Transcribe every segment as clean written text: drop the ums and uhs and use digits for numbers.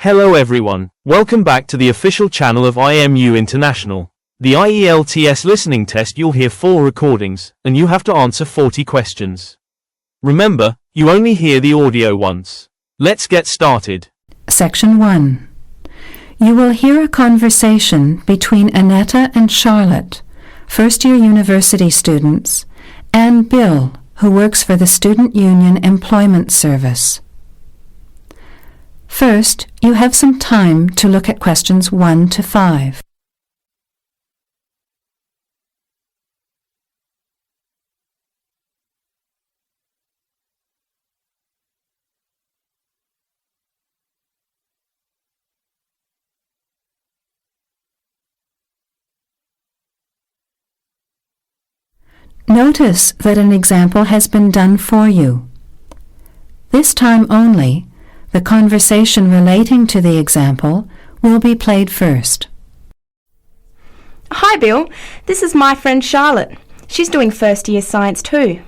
Hello everyone, welcome back to the official channel of IMU International. The IELTS listening test, you'll hear 4 recordings, and you have to answer 40 questions. Remember, you only hear the audio once. Let's get started. Section 1. You will hear a conversation between Annetta and Charlotte, first-year university students, and Bill, who works for the Student Union Employment Service. First, you have some time to look at questions 1 to 5. Notice that an example has been done for you. This time only, the conversation relating to the example will be played first. Hi Bill, this is my friend Charlotte. She's doing first year science too.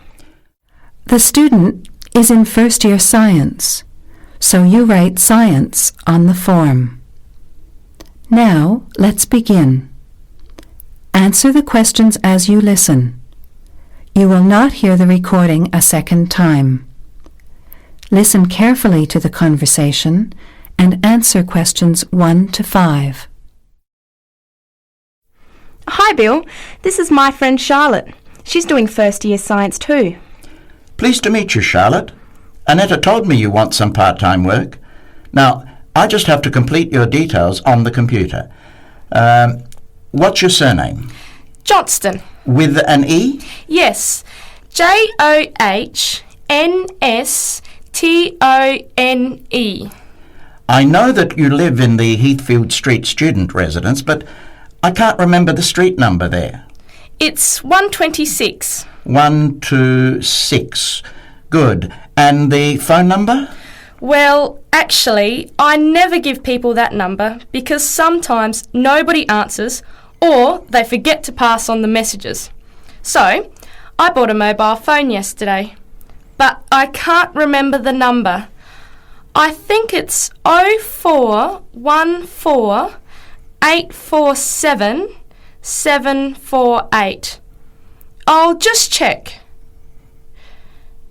The student is in first year science, so you write science on the form. Now, let's begin. Answer the questions as you listen. You will not hear the recording a second time. Listen carefully to the conversation and answer questions 1 to 5. Hi Bill, this is my friend Charlotte. She's doing first year science too. Pleased to meet you, Charlotte. Annetta told me you want some part-time work. Now, I just have to complete your details on the computer. What's your surname? Johnston. With an E? Yes, Johnstone. I know that you live in the Heathfield Street student residence, but I can't remember the street number there. It's 126. 126. Good. And the phone number? Well, actually, I never give people that number because sometimes nobody answers or they forget to pass on the messages. So, I bought a mobile phone yesterday, but I can't remember the number. I think it's 0414 847 748. I'll just check.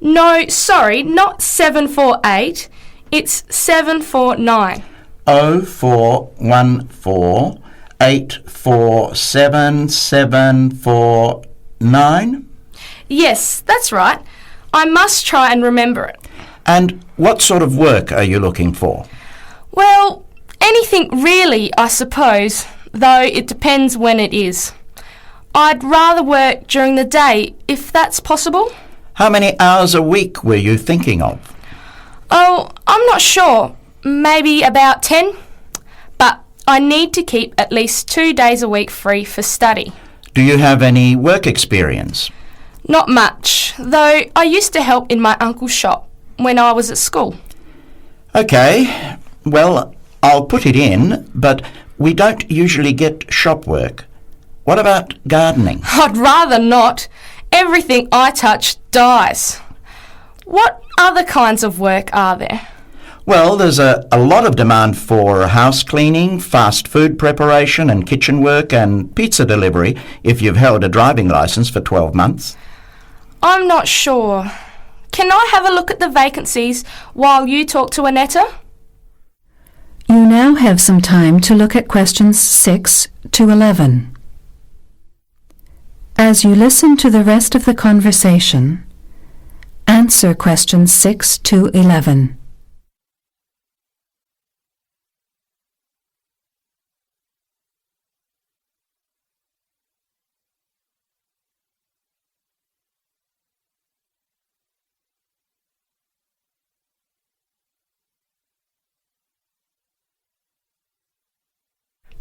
No, sorry, not 748. It's 749. 0414 847 749? Yes, that's right. I must try and remember it. And what sort of work are you looking for? Well, anything really, I suppose, though it depends when it is. I'd rather work during the day, if that's possible. How many hours a week were you thinking of? Oh, I'm not sure. Maybe about 10. But I need to keep at least 2 days a week free for study. Do you have any work experience? Not much, though I used to help in my uncle's shop when I was at school. OK, well, I'll put it in, but we don't usually get shop work. What about gardening? I'd rather not. Everything I touch dies. What other kinds of work are there? Well, there's a lot of demand for house cleaning, fast food preparation and kitchen work and pizza delivery if you've held a driving licence for 12 months. I'm not sure. Can I have a look at the vacancies while you talk to Annetta? You now have some time to look at questions 6 to 11. As you listen to the rest of the conversation, answer questions 6 to 11.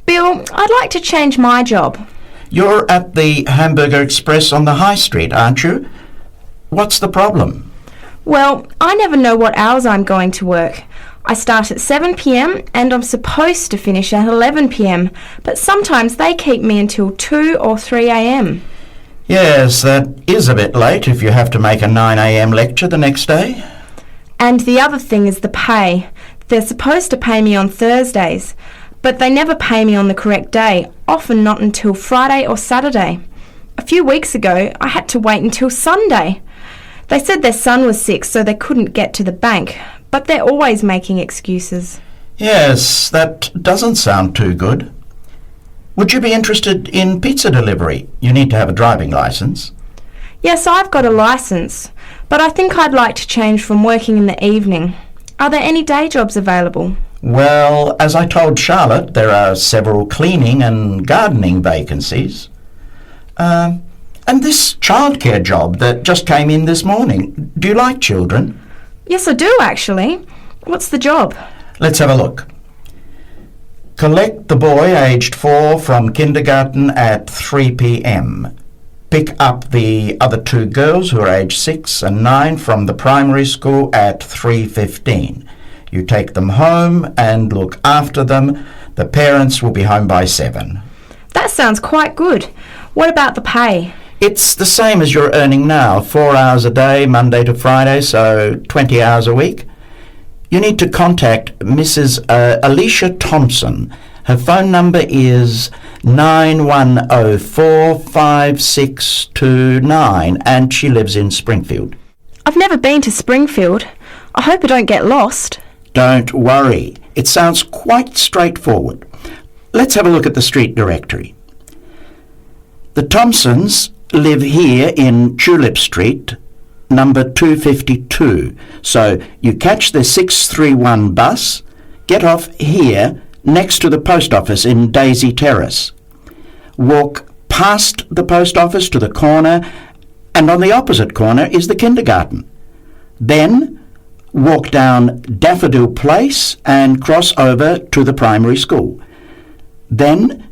Bill, I'd like to change my job. You're at the Hamburger Express on the High Street, aren't you? What's the problem? Well, I never know what hours I'm going to work. I start at 7 p.m. and I'm supposed to finish at 11 p.m, but sometimes they keep me until 2 or 3 a.m. Yes, that is a bit late if you have to make a 9 a.m. lecture the next day. And the other thing is the pay. They're supposed to pay me on Thursdays, but they never pay me on the correct day, often not until Friday or Saturday. A few weeks ago, I had to wait until Sunday. They said their son was sick, so they couldn't get to the bank, but they're always making excuses. Yes, that doesn't sound too good. Would you be interested in pizza delivery? You need to have a driving licence. Yes, I've got a licence, but I think I'd like to change from working in the evening. Are there any day jobs available? Well, as I told Charlotte, there are several cleaning and gardening vacancies. And this childcare job that just came in this morning. Do you like children? Yes, I do actually. What's the job? Let's have a look. Collect the boy aged 4 from kindergarten at 3 p.m. Pick up the other 2 girls who are aged 6 and 9 from the primary school at 3:15. You take them home and look after them. The parents will be home by 7. That sounds quite good. What about the pay? It's the same as you're earning now, 4 hours a day, Monday to Friday, so 20 hours a week. You need to contact Mrs. Alicia Thompson. Her phone number is 91045629 and she lives in Springfield. I've never been to Springfield. I hope I don't get lost. Don't worry. It sounds quite straightforward. Let's have a look at the street directory. The Thompsons live here in Tulip Street, number 252. So you catch the 631 bus, get off here next to the post office in Daisy Terrace. Walk past the post office to the corner, and on the opposite corner is the kindergarten. Then walk down Daffodil Place and cross over to the primary school. Then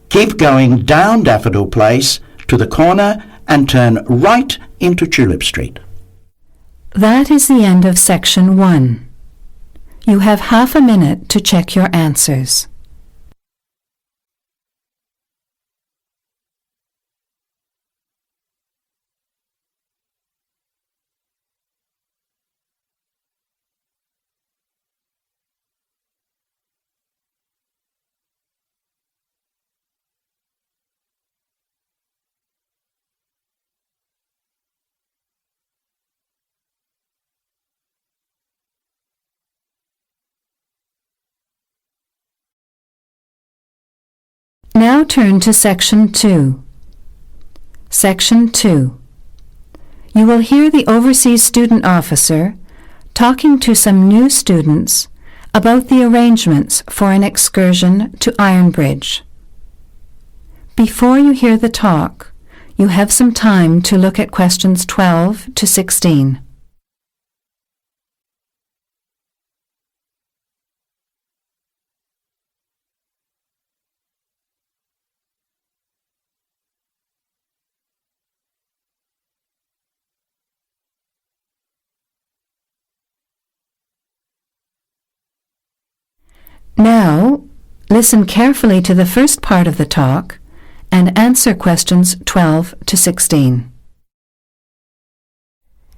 keep going down Daffodil Place to the corner and turn right into Tulip Street. That is the end of section 1. You have half a minute to check your answers. Now turn to Section 2. Section 2. You will hear the Overseas Student Officer talking to some new students about the arrangements for an excursion to Ironbridge. Before you hear the talk, you have some time to look at questions 12 to 16. Now, listen carefully to the first part of the talk and answer questions 12 to 16.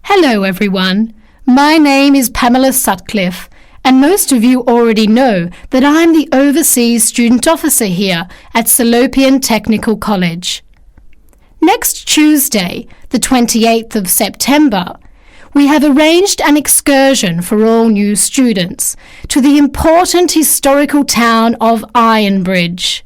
Hello everyone, my name is Pamela Sutcliffe and most of you already know that I'm the Overseas Student Officer here at Salopian Technical College. Next Tuesday, the 28th of September, we have arranged an excursion for all new students to the important historical town of Ironbridge.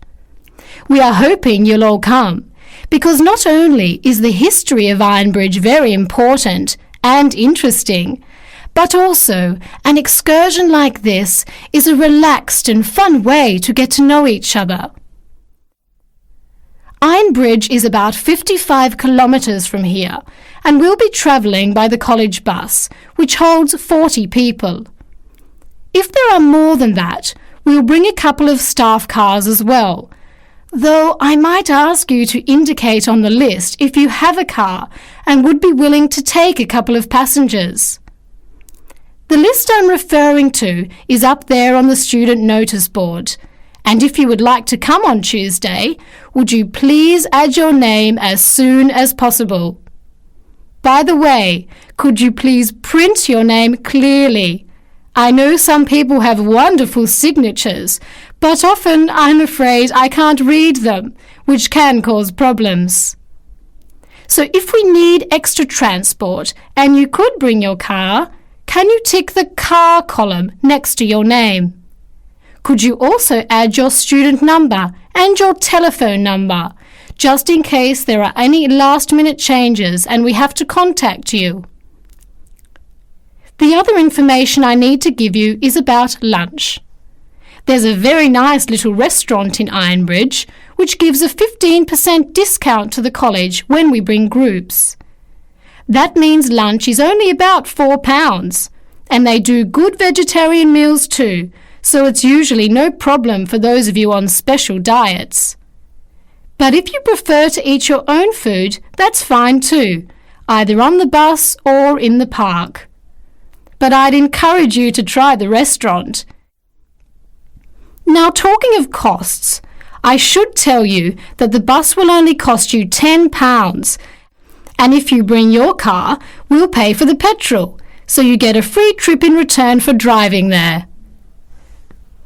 We are hoping you'll all come, because not only is the history of Ironbridge very important and interesting, but also an excursion like this is a relaxed and fun way to get to know each other. Ironbridge is about 55 kilometres from here, and we'll be travelling by the college bus, which holds 40 people. If there are more than that, we'll bring a couple of staff cars as well, though I might ask you to indicate on the list if you have a car and would be willing to take a couple of passengers. The list I'm referring to is up there on the student notice board. And if you would like to come on Tuesday, would you please add your name as soon as possible? By the way, could you please print your name clearly? I know some people have wonderful signatures, but often I'm afraid I can't read them, which can cause problems. So if we need extra transport and you could bring your car, can you tick the car column next to your name? Could you also add your student number and your telephone number, just in case there are any last-minute changes and we have to contact you? The other information I need to give you is about lunch. There's a very nice little restaurant in Ironbridge which gives a 15% discount to the college when we bring groups. That means lunch is only about £4, and they do good vegetarian meals too, so it's usually no problem for those of you on special diets. But if you prefer to eat your own food, that's fine too, either on the bus or in the park. But I'd encourage you to try the restaurant. Now, talking of costs, I should tell you that the bus will only cost you £10, and if you bring your car, we'll pay for the petrol, so you get a free trip in return for driving there.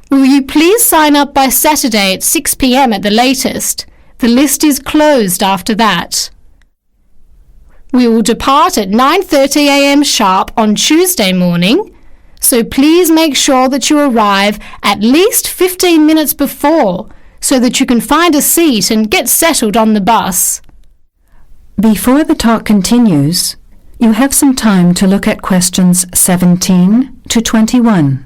Will you please sign up by Saturday at 6 p.m. at the latest? The list is closed after that. We will depart at 9:30 a.m. sharp on Tuesday morning, so please make sure that you arrive at least 15 minutes before so that you can find a seat and get settled on the bus. Before the talk continues, you have some time to look at questions 17 to 21.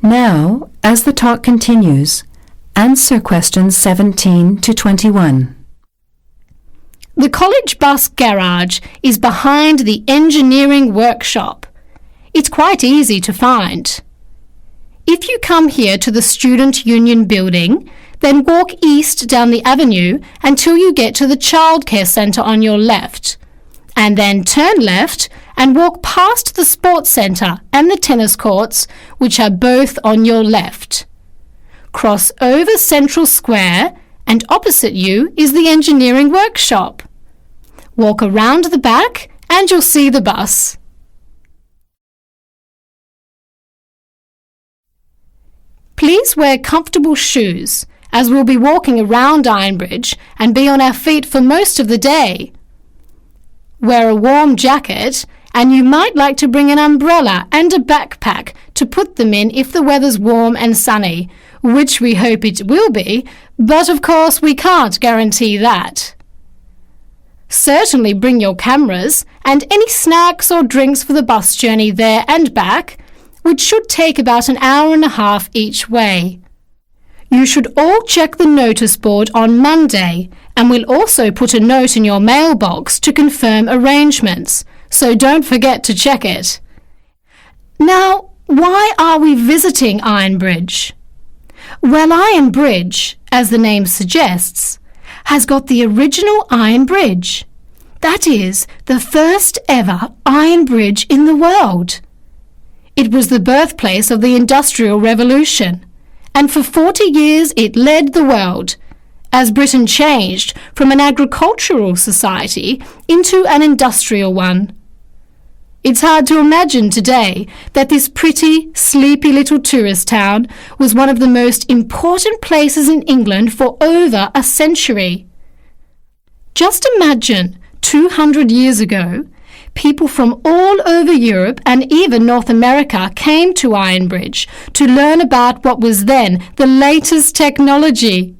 Now, as the talk continues, answer questions 17 to 21. The college bus garage is behind the engineering workshop. It's quite easy to find. If you come here to the Student Union building, then walk east down the avenue until you get to the childcare centre on your left, and then turn left and walk past the sports centre and the tennis courts, which are both on your left. Cross over Central Square, and opposite you is the engineering workshop. Walk around the back and you'll see the bus. Please wear comfortable shoes, as we'll be walking around Ironbridge and be on our feet for most of the day. Wear a warm jacket, and you might like to bring an umbrella and a backpack to put them in if the weather's warm and sunny, which we hope it will be, but of course we can't guarantee that. Certainly bring your cameras and any snacks or drinks for the bus journey there and back, which should take about an hour and a half each way. You should all check the notice board on Monday, and we'll also put a note in your mailbox to confirm arrangements, so don't forget to check it. Now, why are we visiting Ironbridge? Well, Ironbridge, as the name suggests, has got the original iron bridge. That is, the first ever iron bridge in the world. It was the birthplace of the Industrial Revolution, and for 40 years it led the world, as Britain changed from an agricultural society into an industrial one. It's hard to imagine today that this pretty, sleepy little tourist town was one of the most important places in England for over a century. Just imagine, 200 years ago, people from all over Europe and even North America came to Ironbridge to learn about what was then the latest technology.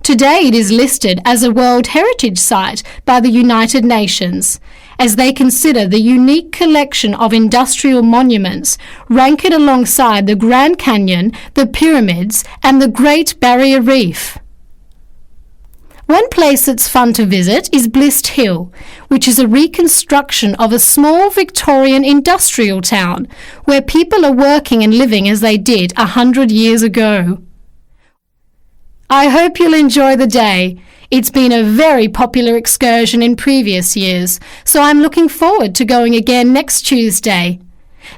Today it is listed as a World Heritage Site by the United Nations, as they consider the unique collection of industrial monuments, rank it alongside the Grand Canyon, the pyramids, and the Great Barrier Reef. One place that's fun to visit is Blist Hill, which is a reconstruction of a small Victorian industrial town where people are working and living as they did 100 years ago. I hope you'll enjoy the day. It's been a very popular excursion in previous years, so I'm looking forward to going again next Tuesday.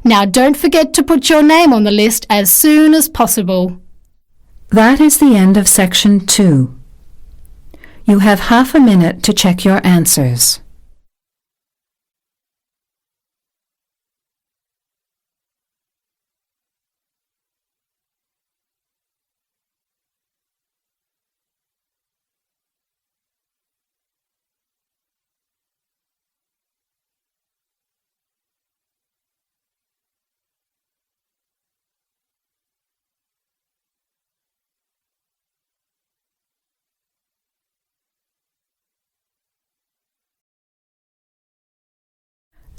Now don't forget to put your name on the list as soon as possible. That is the end of section 2. You have half a minute to check your answers.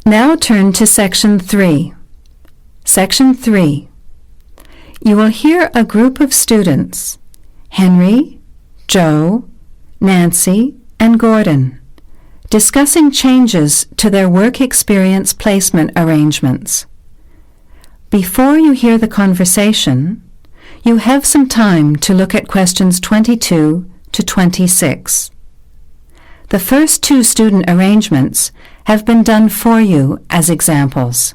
Now turn to Section 3. Section 3. You will hear a group of students, Henry, Joe, Nancy, and Gordon, discussing changes to their work experience placement arrangements. Before you hear the conversation, you have some time to look at questions 22 to 26. The first 2 student arrangements have been done for you as examples.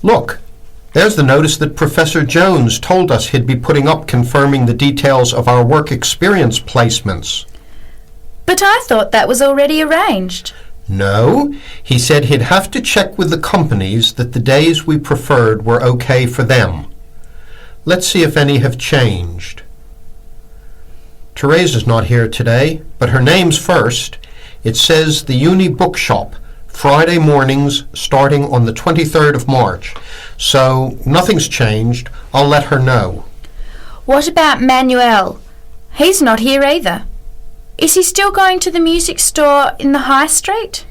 Look, there's the notice that Professor Jones told us he'd be putting up confirming the details of our work experience placements. But I thought that was already arranged. No, he said he'd have to check with the companies that the days we preferred were okay for them. Let's see if any have changed. Teresa's not here today, but her name's first. It says the Uni Bookshop, Friday mornings starting on the 23rd of March. So nothing's changed. I'll let her know. What about Manuel? He's not here either. Is he still going to the music store in the High Street?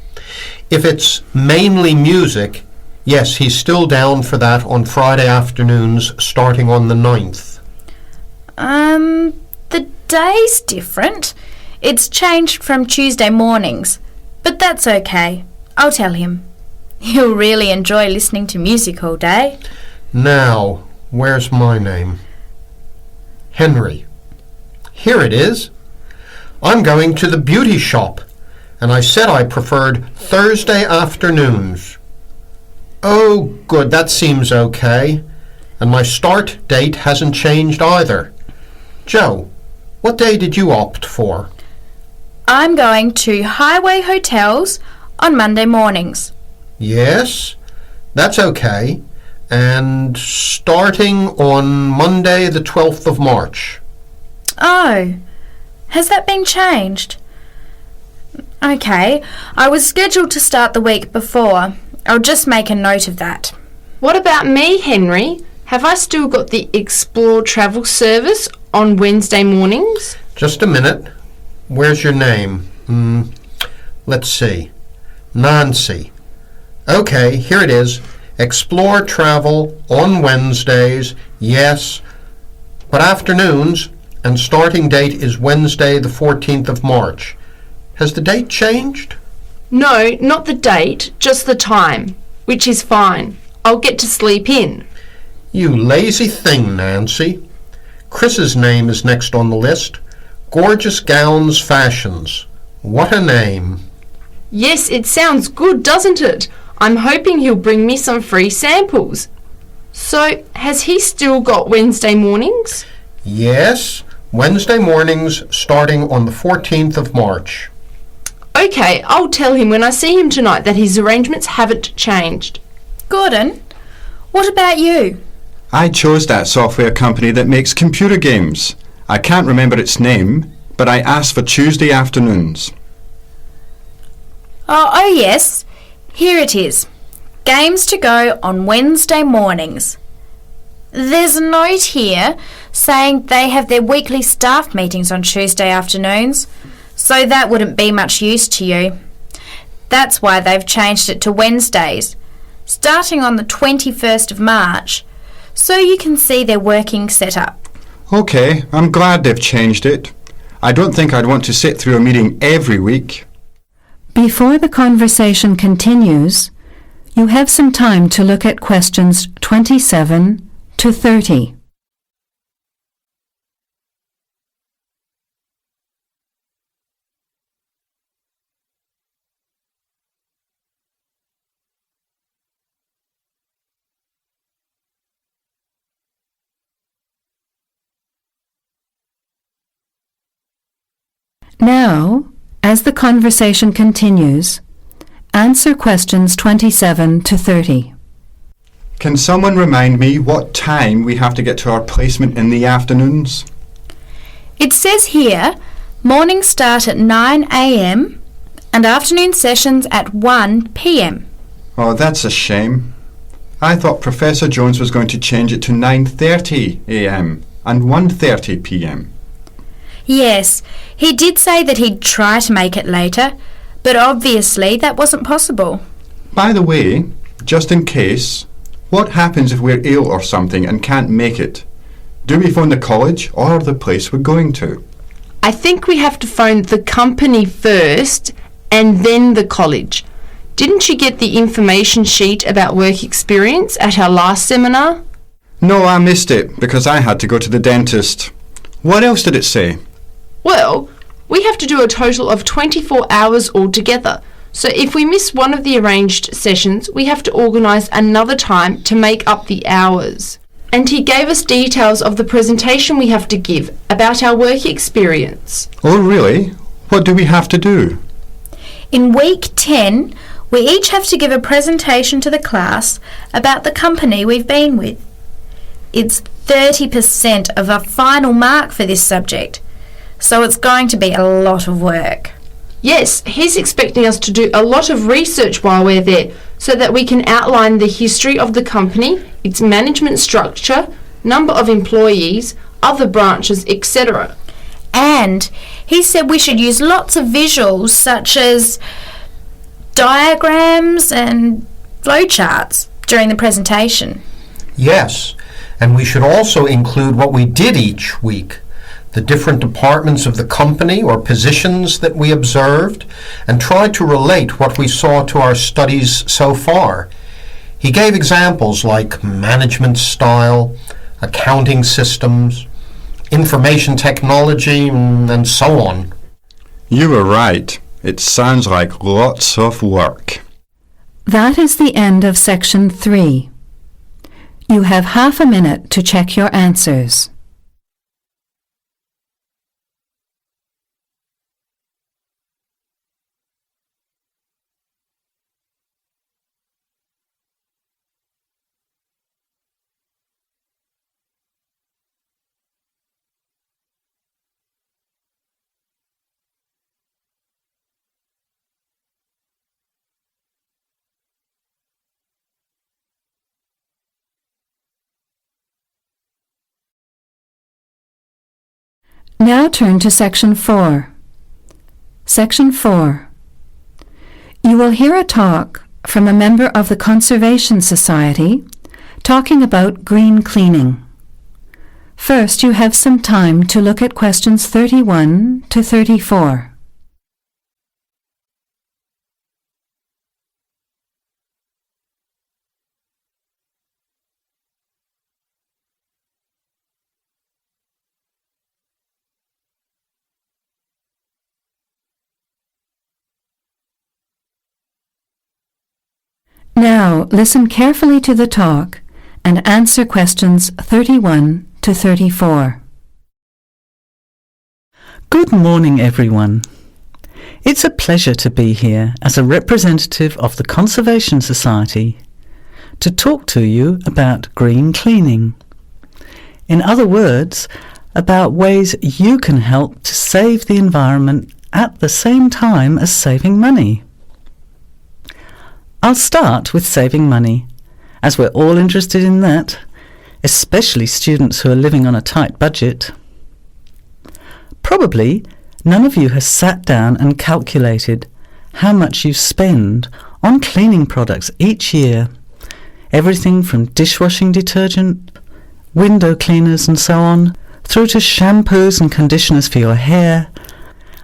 If it's mainly music, yes, he's still down for that on Friday afternoons starting on the 9th. The day's different. It's changed from Tuesday mornings, but that's okay. I'll tell him. He'll really enjoy listening to music all day. Now, where's my name? Henry. Here it is. I'm going to the beauty shop, and I said I preferred Thursday afternoons. Oh, good, that seems okay. And my start date hasn't changed either. Joe, what day did you opt for? I'm going to Highway Hotels on Monday mornings. Yes, that's okay. And starting on Monday the 12th of March. Oh, has that been changed? Okay, I was scheduled to start the week before. I'll just make a note of that. What about me, Henry? Have I still got the Explore travel service on Wednesday mornings? Just a minute. Where's your name? Let's see. Nancy. Okay, here it is. Explore travel on Wednesdays, yes, but afternoons, and starting date is Wednesday the 14th of March. Has the date changed? No, not the date, just the time, which is fine. I'll get to sleep in. You lazy thing, Nancy. Chris's name is next on the list. Gorgeous Gowns Fashions. What a name. Yes, it sounds good, doesn't it? I'm hoping he'll bring me some free samples. So, has he still got Wednesday mornings? Yes, Wednesday mornings starting on the 14th of March. Okay, I'll tell him when I see him tonight that his arrangements haven't changed. Gordon, what about you? I chose that software company that makes computer games. I can't remember its name, but I asked for Tuesday afternoons. Oh yes. Here it is. Games to go on Wednesday mornings. There's a note here saying they have their weekly staff meetings on Tuesday afternoons, so that wouldn't be much use to you. That's why they've changed it to Wednesdays, starting on the 21st of March, so you can see their working setup. OK, I'm glad they've changed it. I don't think I'd want to sit through a meeting every week. Before the conversation continues, you have some time to look at questions 27 to 30. Now, as the conversation continues, answer questions 27 to 30. Can someone remind me what time we have to get to our placement in the afternoons? It says here, mornings start at 9 a.m. and afternoon sessions at 1 p.m. Oh, that's a shame. I thought Professor Jones was going to change it to 9:30 a.m. and 1:30 p.m. Yes, he did say that he'd try to make it later, but obviously that wasn't possible. By the way, just in case, what happens if we're ill or something and can't make it? Do we phone the college or the place we're going to? I think we have to phone the company first and then the college. Didn't you get the information sheet about work experience at our last seminar? No, I missed it because I had to go to the dentist. What else did it say? Well, we have to do a total of 24 hours altogether. So if we miss one of the arranged sessions, we have to organise another time to make up the hours. And he gave us details of the presentation we have to give about our work experience. Oh, really? What do we have to do? In week 10, we each have to give a presentation to the class about the company we've been with. It's 30% of our final mark for this subject, so it's going to be a lot of work. Yes, he's expecting us to do a lot of research while we're there so that we can outline the history of the company, its management structure, number of employees, other branches, etc. And he said we should use lots of visuals such as diagrams and flowcharts during the presentation. Yes, and we should also include what we did each week, the different departments of the company or positions that we observed, and try to relate what we saw to our studies so far. He gave examples like management style, accounting systems, information technology, and so on. You were right. It sounds like lots of work. That is the end of section 3. You have half a minute to check your answers. Now turn to Section 4. Section 4. You will hear a talk from a member of the Conservation Society talking about green cleaning. First, you have some time to look at questions 31 to 34. Now, listen carefully to the talk and answer questions 31 to 34. Good morning, everyone. It's a pleasure to be here as a representative of the Conservation Society to talk to you about green cleaning. In other words, about ways you can help to save the environment at the same time as saving money. I'll start with saving money, as we're all interested in that, especially students who are living on a tight budget. Probably none of you has sat down and calculated how much you spend on cleaning products each year. Everything from dishwashing detergent, window cleaners and so on, through to shampoos and conditioners for your hair,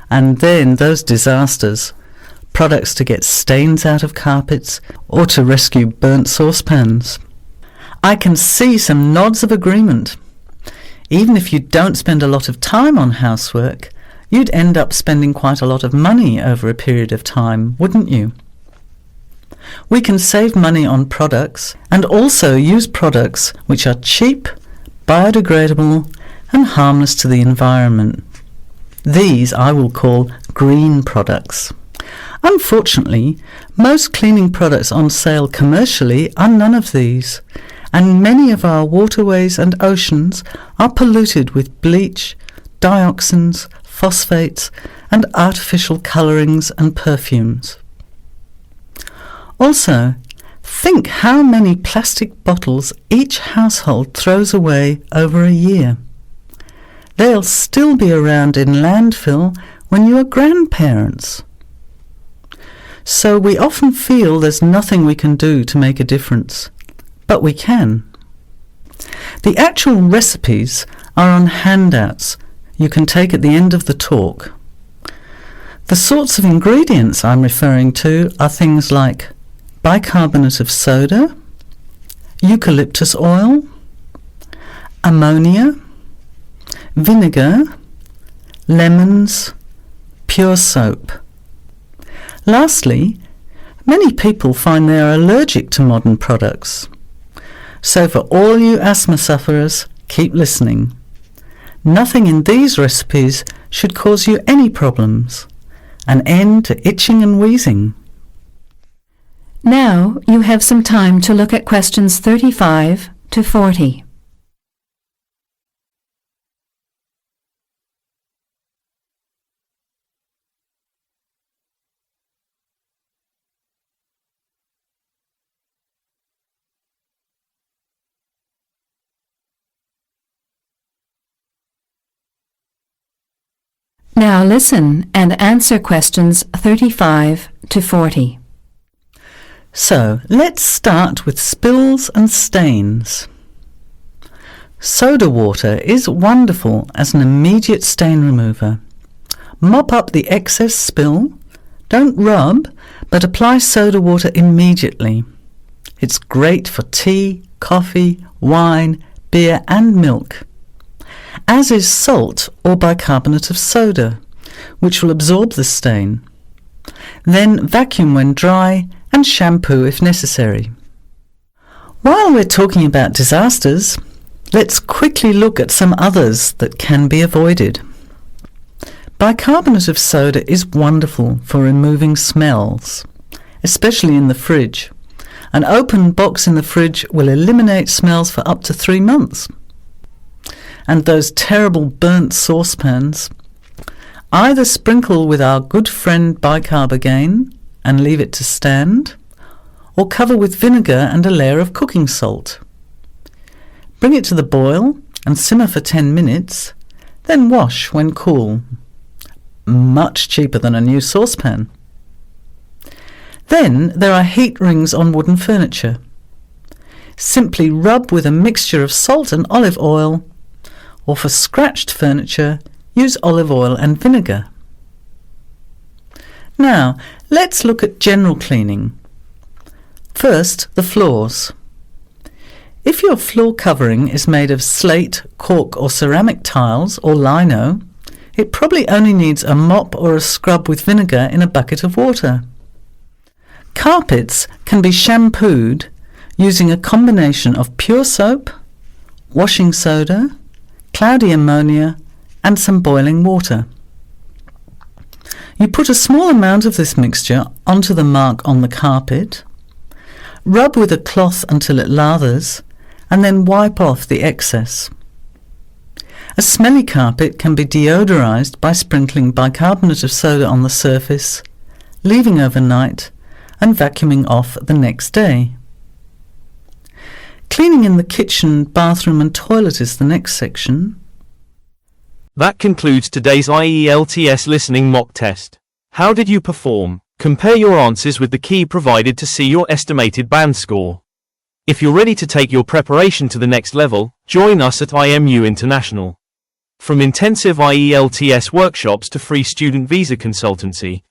and then those disasters, products to get stains out of carpets or to rescue burnt saucepans. I can see some nods of agreement. Even if you don't spend a lot of time on housework, you'd end up spending quite a lot of money over a period of time, wouldn't you? We can save money on products and also use products which are cheap, biodegradable and harmless to the environment. These I will call green products. Unfortunately, most cleaning products on sale commercially are none of these, and many of our waterways and oceans are polluted with bleach, dioxins, phosphates and artificial colourings and perfumes. Also, think how many plastic bottles each household throws away over a year. They'll still be around in landfill when you are grandparents. So we often feel there's nothing we can do to make a difference, but we can. The actual recipes are on handouts you can take at the end of the talk. The sorts of ingredients I'm referring to are things like bicarbonate of soda, eucalyptus oil, ammonia, vinegar, lemons, pure soap. Lastly, many people find they are allergic to modern products. So for all you asthma sufferers, keep listening. Nothing in these recipes should cause you any problems. An end to itching and wheezing. Now you have some time to look at questions 35 to 40. Now listen and answer questions 35 to 40. So, let's start with spills and stains. Soda water is wonderful as an immediate stain remover. Mop up the excess spill. Don't rub, but apply soda water immediately. It's great for tea, coffee, wine, beer and milk. As is salt or bicarbonate of soda, which will absorb the stain. Then vacuum when dry and shampoo if necessary. While we're talking about disasters, let's quickly look at some others that can be avoided. Bicarbonate of soda is wonderful for removing smells, especially in the fridge. An open box in the fridge will eliminate smells for up to 3 months. And those terrible burnt saucepans, either sprinkle with our good friend bicarb again and leave it to stand, or cover with vinegar and a layer of cooking salt. Bring it to the boil and simmer for 10 minutes, then wash when cool. Much cheaper than a new saucepan. Then there are heat rings on wooden furniture. Simply rub with a mixture of salt and olive oil, or for scratched furniture, use olive oil and vinegar. Now, let's look at general cleaning. First, the floors. If your floor covering is made of slate, cork or ceramic tiles or lino, it probably only needs a mop or a scrub with vinegar in a bucket of water. Carpets can be shampooed using a combination of pure soap, washing soda, cloudy ammonia and some boiling water. You put a small amount of this mixture onto the mark on the carpet, rub with a cloth until it lathers, and then wipe off the excess. A smelly carpet can be deodorized by sprinkling bicarbonate of soda on the surface, leaving overnight, and vacuuming off the next day. Cleaning in the kitchen, bathroom and toilet is the next section. That concludes today's IELTS listening mock test. How did you perform? Compare your answers with the key provided to see your estimated band score. If you're ready to take your preparation to the next level, join us at IMU International. From intensive IELTS workshops to free student visa consultancy,